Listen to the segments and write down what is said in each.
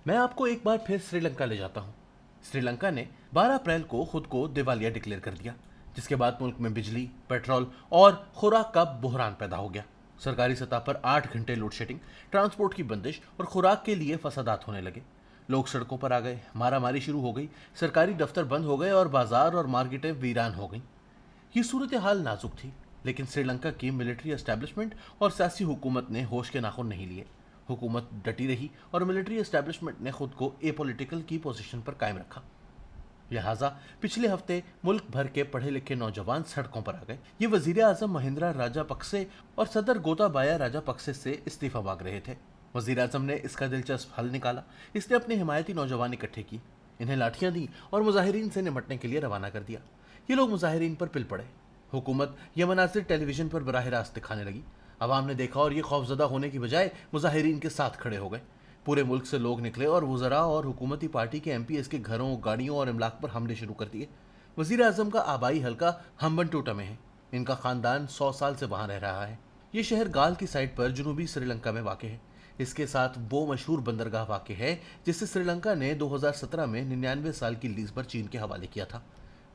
मैं आपको एक बार फिर श्रीलंका ले जाता हूँ। श्रीलंका ने 12 अप्रैल को खुद को दिवालिया डिक्लेयर कर दिया, जिसके बाद मुल्क में बिजली, पेट्रोल और खुराक का बहरान पैदा हो गया। सरकारी सतह पर 8 घंटे लोड शेडिंग, ट्रांसपोर्ट की बंदिश और खुराक के लिए फसादात होने लगे। लोग सड़कों पर आ गए, मारामारी शुरू हो गई, सरकारी दफ्तर बंद हो गए और बाजार और मार्केटें वीरान हो गईं। ये सूरत हाल नाजुक थी, लेकिन श्रीलंका की मिलिट्री एस्टैब्लिशमेंट और सियासी हुकूमत ने होश के नाखून नहीं लिए। हुकूमत डटी रही और मिलिट्री एस्टैब्लिशमेंट ने खुद को एपॉलिटिकल की पोजीशन पर कायम रखा। लिहाजा पिछले हफ्ते मुल्क भर के पढ़े लिखे नौजवान सड़कों पर आ गए। ये वजीर आजम महिंद्रा राजापक्से और सदर गोताबाया राजापक्से से इस्तीफा मांग रहे थे। वजीर आजम ने इसका दिलचस्प हल निकाला। इसने अपने हिमायती नौजवान इकट्ठे किए, इन्हें लाठियां दी और मुजाहिरीन से निपटने के लिए रवाना कर दिया। ये लोग मुजाहिरीन पर पिल पड़े। हुकूमत ये मनाजिर टेलीविजन पर बराह रास्त दिखाने लगी। अवाम ने देखा और ये खौफजदा होने की बजाय मुजाहिरीन के साथ खड़े हो गए। पूरे मुल्क से लोग निकले और वज़रा और हुकूमती पार्टी के एमपीएस के घरों, गाड़ियों और इमलाक पर हमले शुरू कर दिए। वज़ीर आज़म का आबाई हल्का हम्बनटोटा में है। इनका ख़ानदान 100 साल से वहाँ रह रहा है। ये शहर गाल की साइड पर जनूबी श्रीलंका में वाक़ है। इसके साथ वो मशहूर बंदरगाह वाक़ है जिसे श्रीलंका ने 2017 में 99 साल की लीज पर चीन के हवाले किया था।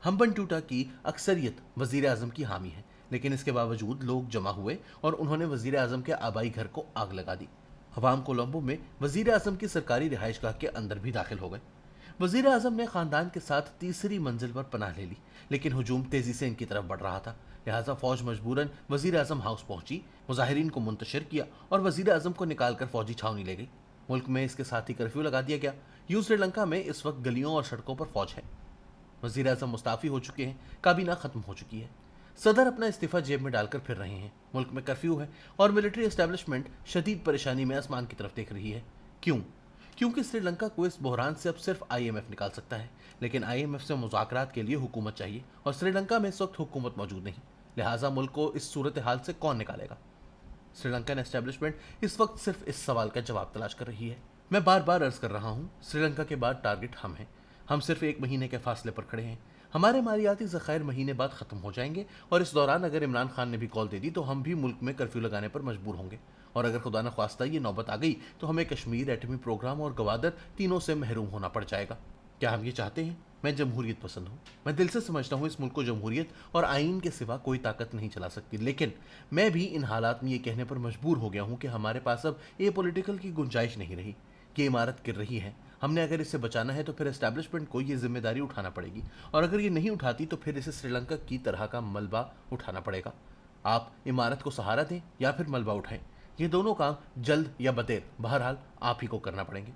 हम्बनटोटा की अक्सरियत वज़ीर आज़म की हामी है, लेकिन इसके बावजूद लोग जमा हुए और उन्होंने वज़ीर आज़म के आबाई घर को आग लगा दी। अवाम कोलंबो में वज़ीर आज़म की सरकारी रिहाइशगाह के अंदर भी दाखिल हो गए। वज़ीर आज़म ने ख़ानदान के साथ तीसरी मंजिल पर पनाह ले ली, लेकिन हुजूम तेज़ी से इनकी तरफ बढ़ रहा था। लिहाजा फ़ौज मजबूरन वज़ीर आज़म हाउस पहुंची, मुजाहिरीन को मुंतशिर किया और वज़ीर आज़म को निकालकर फ़ौजी छावनी ले गई। मुल्क में इसके साथ ही कर्फ्यू लगा दिया गया। यूं श्रीलंका में इस वक्त गलियों और सड़कों पर फ़ौज है। वज़ीर आज़म मुस्ताफ़ी हो चुके हैं, काबीना ख़त्म हो चुकी है। सदर अपना इस्तीफा जेब में डालकर फिर रहे हैं। मुल्क में कर्फ्यू है और मिलिट्री एस्टैब्लिशमेंट शदीद परेशानी में आसमान की तरफ देख रही है। क्यों? क्योंकि श्रीलंका को इस बहरान से अब सिर्फ आईएमएफ निकाल सकता है, लेकिन आईएमएफ से मुज़ाकरात के लिए हुकूमत चाहिए और श्रीलंका में इस वक्त हुकूमत मौजूद नहीं। लिहाजा मुल्क को इस सूरत हाल से कौन निकालेगा? श्रीलंकन एस्टैब्लिशमेंट इस वक्त सिर्फ इस सवाल का जवाब तलाश कर रही है। मैं बार बार अर्ज कर रहा हूँ, श्रीलंका के बाद टारगेट हम हैं। हम सिर्फ 1 महीने के फासले पर खड़े हैं। हमारे मालियाती ज़खायर महीने बाद ख़त्म हो जाएंगे और इस दौरान अगर इमरान खान ने भी कॉल दे दी तो हम भी मुल्क में कर्फ्यू लगाने पर मजबूर होंगे। और अगर खुदा न ख्वास्ता ये नौबत आ गई तो हमें कश्मीर, एटमी प्रोग्राम और गवादर तीनों से महरूम होना पड़ जाएगा। क्या हम ये चाहते हैं? मैं जमहूरियत पसंद हूँ। मैं दिल से समझता हूँ इस मुल्क को जमहूरियत और आइन के सिवा कोई ताकत नहीं चला सकती, लेकिन मैं भी इन हालात में ये कहने पर मजबूर हो गया हूँ कि हमारे पास अब ए पॉलिटिकल की गुंजाइश नहीं रही। ये इमारत गिर रही है। हमने अगर इसे बचाना है तो फिर एस्टैब्लिशमेंट को ये जिम्मेदारी उठाना पड़ेगी, और अगर ये नहीं उठाती तो फिर इसे श्रीलंका की तरह का मलबा उठाना पड़ेगा। आप इमारत को सहारा दें या फिर मलबा उठाएं, ये दोनों काम जल्द या बदेर बहरहाल आप ही को करना पड़ेंगे।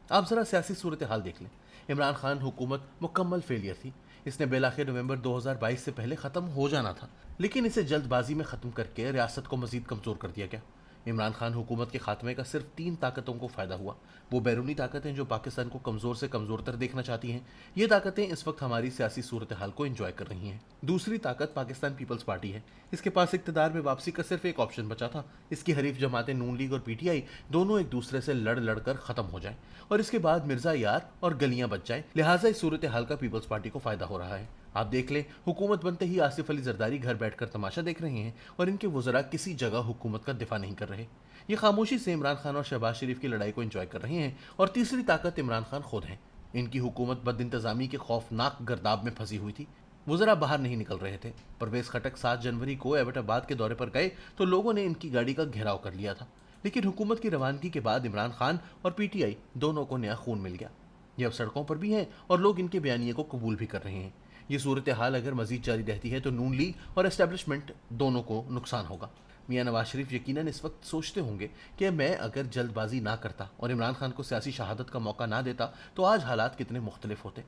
आप ज़रा सियासी सूरत हाल देख लें। इमरान खान हुकूमत मुकम्मल फेलियर थी। इसने बेलाखिर नवंबर 2022 से पहले ख़त्म हो जाना था, लेकिन इसे जल्दबाजी में ख़त्म करके रियासत को मज़ीद कमज़ोर कर दिया गया। इमरान खान हुकूमत के खात्मे का सिर्फ 3 ताकतों को फ़ायदा हुआ। वो बैरूनी ताकतें जो पाकिस्तान को कमज़ोर से कमज़ोर देखना चाहती हैं। ये ताकतें इस वक्त हमारी सियासी सूरत हाल को एंजॉय कर रही हैं। दूसरी ताकत पाकिस्तान पीपल्स पार्टी है। इसके पास इक़्तिदार में वापसी का सिर्फ एक ऑप्शन बचा था। इसकी हरीफ जमातें नून लीग और पीटीआई दोनों एक दूसरे से लड़ लड़ कर ख़त्म हो जाएं और इसके बाद मिर्ज़ा यार और गलियां बच जाएं। लिहाजा इस सूरत हाल का पीपल्स पार्टी को फ़ायदा हो रहा है। आप देख लें, हुकूमत बनते ही आसिफ अली जरदारी घर बैठकर तमाशा देख रहे हैं और इनके वज़रा किसी जगह हुकूमत का दिफा नहीं कर रहे। ये खामोशी से इमरान खान और शहबाज शरीफ की लड़ाई को एंजॉय कर रहे हैं। और तीसरी ताकत इमरान खान खुद हैं। इनकी हुकूमत बदइंतजामी के खौफनाक गर्दाब में फंसी हुई थी। वज़रा बाहर नहीं निकल रहे थे। परवेज़ खटक 7 जनवरी को एबटाबाद के दौरे पर गए तो लोगों ने इनकी गाड़ी का घेराव कर लिया था, लेकिन हुकूमत की रवानगी के बाद इमरान खान और पीटीआई दोनों को नया खून मिल गया। ये अब सड़कों पर भी हैं और लोग इनके बयानिए को कबूल भी कर रहे हैं। ये सूरत हाल अगर मजीद जारी रहती है तो नून लीग और एस्टैब्लिशमेंट दोनों को नुकसान होगा। मियां नवाज शरीफ यकीनन इस वक्त सोचते होंगे कि मैं अगर जल्दबाजी ना करता और इमरान खान को सियासी शहादत का मौका ना देता तो आज हालात कितने मुख्तलिफ होते।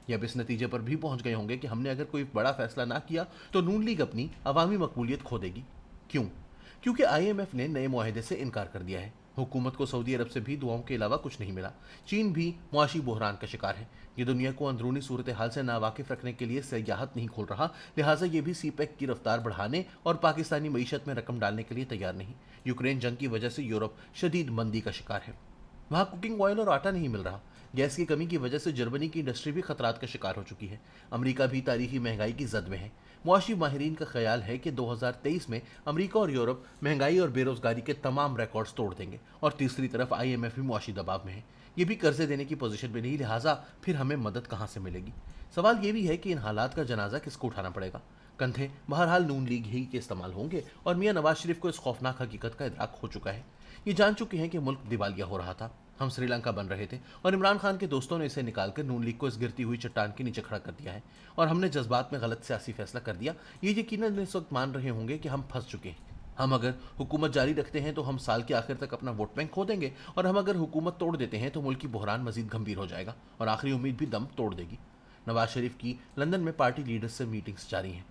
ये अब इस नतीजे पर भी पहुंच गए होंगे कि हमने अगर कोई बड़ा फैसला ना किया तो नून लीग अपनी अवामी मकबूलियत खो देगी। क्यों? क्योंकि आईएमएफ ने नए मुआहदे से इनकार कर दिया है। हुकूमत को सऊदी अरब से भी दुआओं के अलावा कुछ नहीं मिला। चीन भी मुआशी बहरान का शिकार है। ये दुनिया को अंदरूनी सूरत हाल से नावाकिफ रखने के लिए सयाहत नहीं खोल रहा, लिहाजा ये भी सीपैक की रफ्तार बढ़ाने और पाकिस्तानी मईशत में रकम डालने के लिए तैयार नहीं। यूक्रेन जंग की वजह से यूरोप शदीद मंदी का शिकार है। वहाँ कुकिंग ऑयल और आटा नहीं मिल रहा। गैस की कमी की वजह से जर्मनी की इंडस्ट्री भी खतरात का शिकार हो चुकी है। अमेरिका भी तारीखी महंगाई की जद में है। मुआशी माहिरीन का ख्याल है कि 2023 में अमेरिका और यूरोप महंगाई और बेरोजगारी के तमाम रिकॉर्ड्स तोड़ देंगे और तीसरी तरफ आईएमएफ भी मुआशी दबाव में है। ये भी कर्जे देने की पोजीशन में नहीं, लिहाजा फिर हमें मदद कहां से मिलेगी। सवाल ये भी है कि इन हालात का जनाजा किसको उठाना पड़ेगा। कंधे बहरहाल नून लीग ही के इस्तेमाल होंगे और मियां नवाज शरीफ को इस खौफनाक हकीकत का इदराक हो चुका है। ये जान चुके हैं कि मुल्क दिवालिया हो रहा था, हम श्रीलंका बन रहे थे और इमरान खान के दोस्तों ने इसे निकालकर नून लीग को इस गिरती हुई चट्टान के नीचे खड़ा कर दिया है और हमने जज्बात में गलत सियासी फैसला कर दिया। ये यकीनन इस वक्त मान रहे होंगे कि हम फंस चुके हैं। हम अगर हुकूमत जारी रखते हैं तो हम साल के आखिर तक अपना वोट बैंक खो देंगे और हम अगर हुकूमत तोड़ देते हैं तो मुल्क की बहरान मजीद गंभीर हो जाएगा और आखिरी उम्मीद भी दम तोड़ देगी। नवाज शरीफ की लंदन में पार्टी लीडर्स से मीटिंग्स जारी हैं।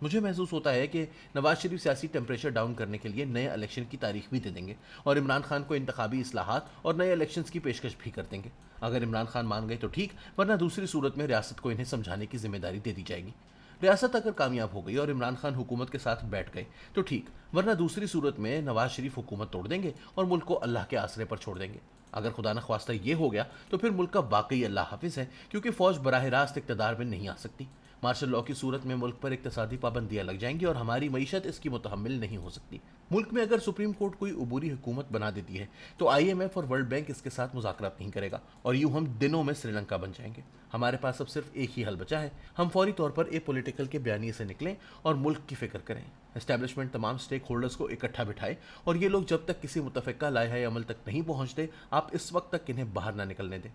मुझे महसूस होता है कि नवाज शरीफ सियासी टेम्परेचर डाउन करने के लिए नए इलेक्शन की तारीख भी दे देंगे और इमरान खान को इंतखाबी इस्लाहात और नए इलेक्शंस की पेशकश भी कर देंगे। अगर इमरान खान मान गए तो ठीक, वरना दूसरी सूरत में रियासत को इन्हें समझाने की जिम्मेदारी दे दी जाएगी। रियासत अगर कामयाब हो गई और इमरान खान हुकूमत के साथ बैठ गए तो ठीक, वरना दूसरी सूरत में नवाज शरीफ हुकूमत तोड़ देंगे और मुल्क को अल्लाह के आसरे पर छोड़ देंगे। अगर खुदा न ख्वास्ता ये हो गया तो फिर मुल्क का वाकई अल्लाह हाफिज है, क्योंकि फौज बराह रास्त इक़्तिदार में नहीं आ सकती। मार्शल लॉ की सूरत में मुल्क पर इक्तसादी पाबंदियां लग जाएंगी और हमारी मईशत इसकी मुतहम्मिल नहीं हो सकती। मुल्क में अगर सुप्रीम कोर्ट कोई उबूरी हुकूमत बना देती है तो IMF और वर्ल्ड बैंक इसके साथ मुज़ाकरात नहीं करेगा और यूं हम दिनों में श्रीलंका बन जाएंगे। हमारे पास अब सिर्फ एक ही हल बचा है, हम फौरी तौर पर पॉलिटिकल के बयानिए से निकलें और मुल्क की फिक्र करें। एस्टैब्लिशमेंट तमाम स्टेक होल्डर्स को इकट्ठा बिठाए और ये लोग जब तक किसी मुतफ़िका लाए अमल तक नहीं पहुंचते, आप इस वक्त तक इन्हें बाहर ना निकलने दें,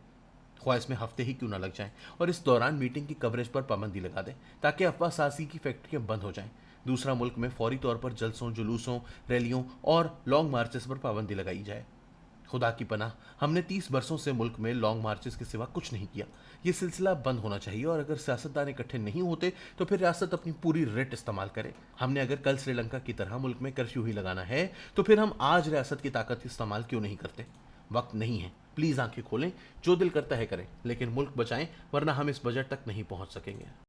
ख्वाह इसमें हफ्ते ही क्यों ना लग जाएं, और इस दौरान मीटिंग की कवरेज पर पाबंदी लगा दें ताकि अफवाह साजी की फैक्ट्रियां बंद हो जाएं। दूसरा, मुल्क में फौरी तौर पर जलसों, जुलूसों, रैलियों और लॉन्ग मार्चेस पर पाबंदी लगाई जाए। खुदा की पनाह, हमने 30 बरसों से मुल्क में लॉन्ग मार्चेस के सिवा कुछ नहीं किया। ये सिलसिला बंद होना चाहिए और अगर सियासतदान इकट्ठे नहीं होते तो फिर रियासत अपनी पूरी रेट इस्तेमाल करे। हमने अगर कल श्रीलंका की तरह मुल्क में कर्फ्यू ही लगाना है तो फिर हम आज रियासत की ताकत इस्तेमाल क्यों नहीं करते। वक्त नहीं है, प्लीज आंखें खोलें, जो दिल करता है करें, लेकिन मुल्क बचाएं, वरना हम इस बजट तक नहीं पहुंच सकेंगे।